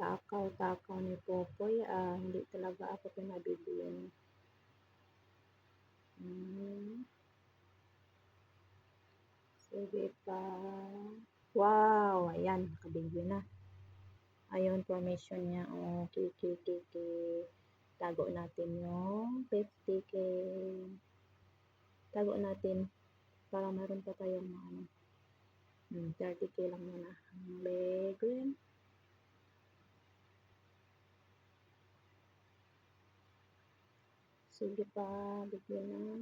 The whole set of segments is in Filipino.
Takaw-takaw ni Popoy, hindi talaga ako pinabibigyan. Sige pa. Wow! Ayan, nakabigyo na. Ayun, formation niya. Okay, okay. Tago natin yung 50K. Tago natin para meron pa tayong ano. 30K lang muna. Green. Sige pa, bigyan na.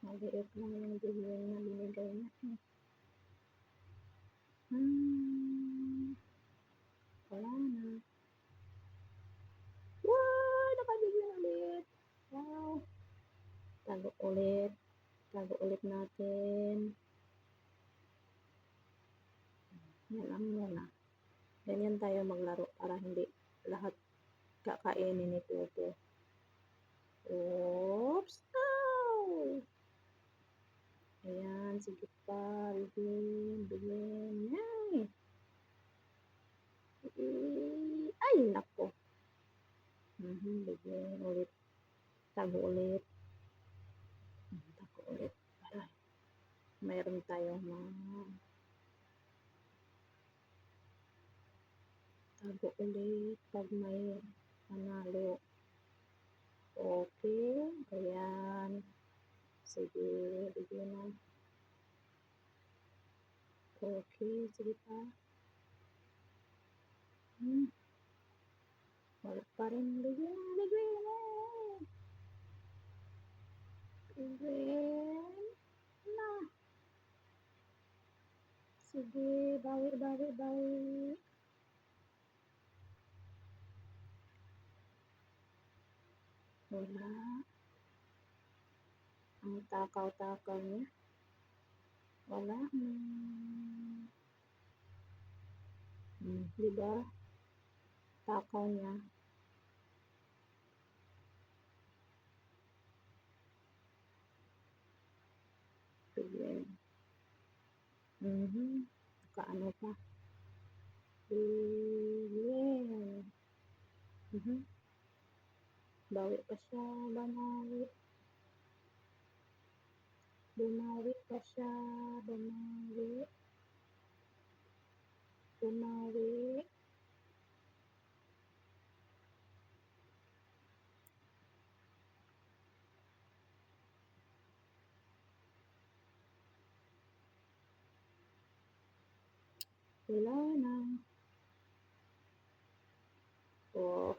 Maliit lang yung bigyan na binigay niya. Wala na. Wow! Nakabigyan ulit. Wow. Tago ulit. Tago ulit natin. Yan lang muna. Ganyan tayo maglaro para hindi lahat kakainin ni Popo. Oops! Oh! Ayan, sige pa. Bigyan. Yay! Ay, nako. Bigyan ulit. Tago ulit. Tago ulit. Para mayroon tayong tago ulit pag may panalo. Okay. Ayan. Sige, bigyan na. Okay, sige pa. Wala pa rin. Bigyan. Na. Sige, bawi. Wala. Ang takaw-takaw niya. Wala. Diba? Takaw niya. Bigyan. Kaano pa? Bigyan. Bawi pa siya. Bumawi pa siya. Bumawi. Wala na. Oh.